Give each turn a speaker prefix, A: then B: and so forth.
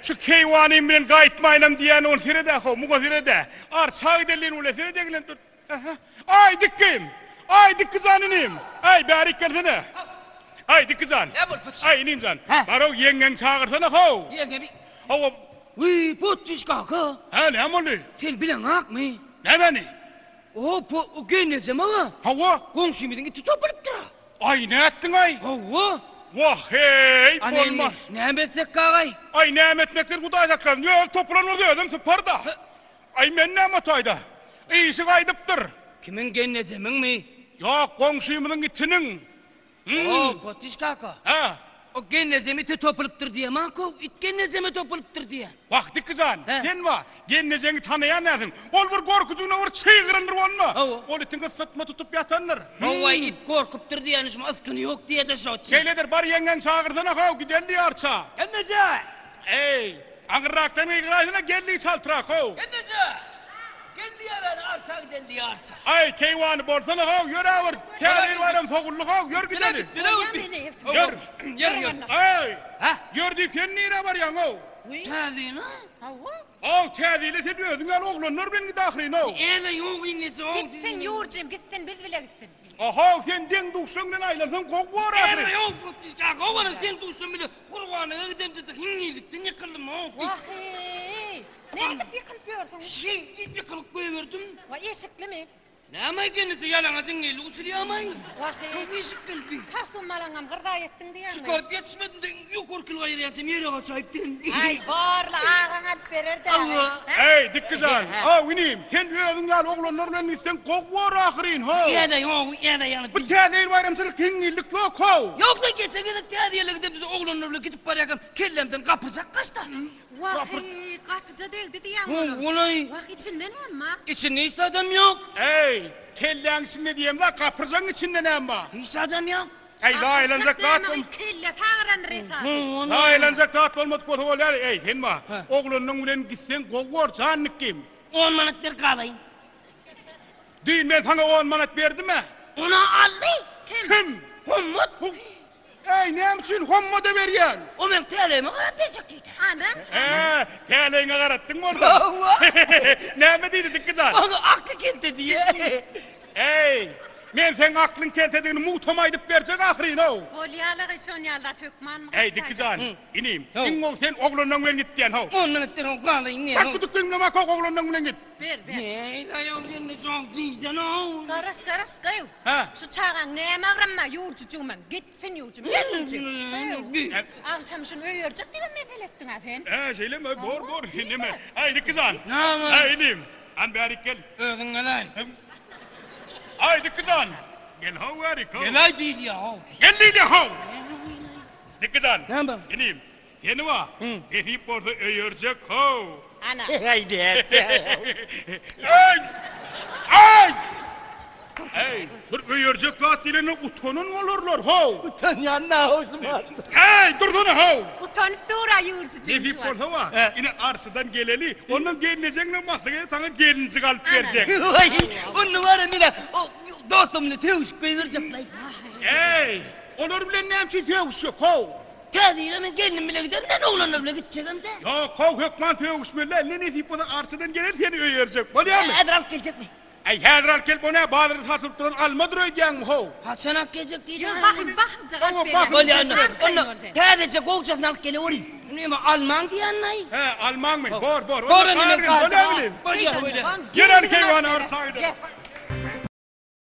A: şu keyvanım bilen gaytmaynam diyen on sirede ho mugo sirede arçağı gidelin ule sirede gilen tut ay dikkim ay dikkizaninim ay barik gelsene ay dikkizan ay inim zan baro yengen çağırsana ho
B: Yenge
A: ho
B: Uy pottiş kaka.
A: ha ne amoli
B: Sen bilen hak mı?
A: ne beni
B: O genelcem ama.
A: hava
B: Komşumidin gitti topulup dura.
A: ay ne ettin ay
B: Hava.
A: vah hey bolma
B: Ne emetsek kakay?
A: ay ne etmekten kuday takran yok toplanır diyordum sıparda ay men ne amatayda iyisi kaydıptır
B: Kimin genelcemin mi?
A: yok komşuyumun itinin
B: O pottiş kaka.
A: ha
B: O genelcemi te topuluptur diye mako. İt genelcemi topuluptur diye.
A: bak dikkizan
B: He.
A: sen va genneceni tanıyan nesin ol bir korkucuğuna vur çığırınır olma
B: Hava.
A: ol itin sıtma tutup yatanır
B: Hava it korkuptur diye anışma askını yok diye de şot.
A: şeyledir bar yengen çağırdığına hav gidelli arça
B: Genelce.
A: ey ağırraktan iğraydına gelli çaltırak hav
B: Genelce. Geldi yarana arçak geldi arçak.
A: ay keyvanı bolsana hav yürü avır kâdir varım soğullu hav yür gidelim Yürü.
B: Yürü.
A: ay
B: Ha?
A: yürü sen nire var yan hav
B: Tadina.
A: hav kâdiyle sen özün al oğlanlar ben gidahrin hav
B: Ele yok inleti o.
C: Gitsin yoğurcum gitsin biz bile gitsin.
A: aha sen den duşsundan aylansın kok var
B: Ele
A: ahri
B: yok potişka. Kovanın ten tuşun bile kurbanı ödemde de hingilikten yıkıldım o.
C: Vahiy. Ne edip yıkılıyorsun?
B: Şey yıkılıp koyuverdim.
C: Vay eşikli mi?
B: Ne ama kendisi yalangacın geli usulü ama.
C: Vahiy.
B: Çok eşik kalbi.
C: Kasum malangam gırda ettin diye mi?
B: Çıkarıp yetişmedin de yok kil gayrı yansam yere açayıp derin.
C: Ay barla ağan alıp verir de.
B: Allah.
A: ey dikkizan hav inim sen özün al oğlanlar ben isten kok var ahrin hav
B: Ele yok ele yanı.
A: bu kâdir bayramçılık hingillik yok hav
B: Yok da geçe gidip tadiyeyle gidip de oğlanlarla gidip para yakın kellemden kapıracak kaçta.
C: Vahiy katıcı değildi diye mi?
B: Olay.
C: Vah içinde ne ama?
B: İçinde hiç adam yok.
A: ey kellen içinde diyeyim la kapırzan içinde ne ama
B: Hiç adam yok.
A: ey la eğlenecek dağıt olmadı
C: Kelle tağıran reysa.
A: la eğlenecek dağıt olmadı kodu olar ey sen ma oğlunun ulen gitsen kok var canlık kim
B: 10 manatlar kalayım.
A: değil ben sana 10 manat verdim mi
B: Ona aldı.
A: kim
B: Hummut.
A: ey ne misin homma da veriyen
B: O ben TL'mi kadar verecek.
C: Anam.
A: TL'ine karattın mı orada
B: Allah.
A: ne mi dedi dikkizan
B: Onu aklı kente diye.
A: ey men sen aklın keltediğini muhtamaydıp verecek ahrin o
C: Bolyalı şonyalda tökman mı?
A: ey dikkizan ineyim
B: Yo.
A: in ol sen oğlunun ulen git diyen hav
B: 10 manatlar o kalayım ne?
A: bak bu dükkanına bak oğlunun ulen git
C: Ver ver.
B: Ne da yok yine çok diyeceksin o.
C: Karış kayu.
A: ha
C: Şu çağın ne mağramma yoğurcucuğum gitsin yoğurcum. Yoğurcum. Akşam şunu öğürecek diye mesele ettin ha sen.
A: Şeyle mi bor ineme ay dikkizan
B: Ne ama?
A: ay ineyim an berik gel
B: Öğün alay.
A: ay dikkizan gel hav verik hav
B: Gelay değil ya o.
A: gel değil hav dikkizan
B: Ne yapayım?
A: ineyim yeni va ehip orada öğürecek hav
C: Ana.
B: Haydi.
A: ay ay ey bir öğürecek katiliğine utanın olurlar hav
B: Utanyan ne Osman?
A: ey durdun hav
C: Utanıp doğra yoğurcucuğum.
A: ehip orada va yine arsadan geleli onun gelinecekle masaya sana gelincik alıp verecek
B: Vay, on numara mira. O dostumla tevuş koyulacak lan.
A: ey olur bile ne yapayım fiyavuz yok hav
B: Tadiyle mi gelin bile gider ne oğlanla bile gidecek hem de.
A: ya kav hükman fiyavuz mu lan ne deyip o da arsadan gelir seni öğürecek böyle mi
B: Adral gelecek mi?
A: ay herral kel bana bağları satılıp duran almadır ödeyeceğim mi hav
B: Haçanak gelecek değil.
C: Yok bakın
A: Ama
C: cevap
A: bakın.
B: Öyle anne.
C: Arkayım
B: Onu
C: orada.
B: tadice kovacak nak gele oraya. Ne mi Alman diye anlayı?
A: he Alman mı bor
B: Bor önüne kalacak.
A: böyle mi
B: Böyle.
A: Gelen keyvanı arsaydı.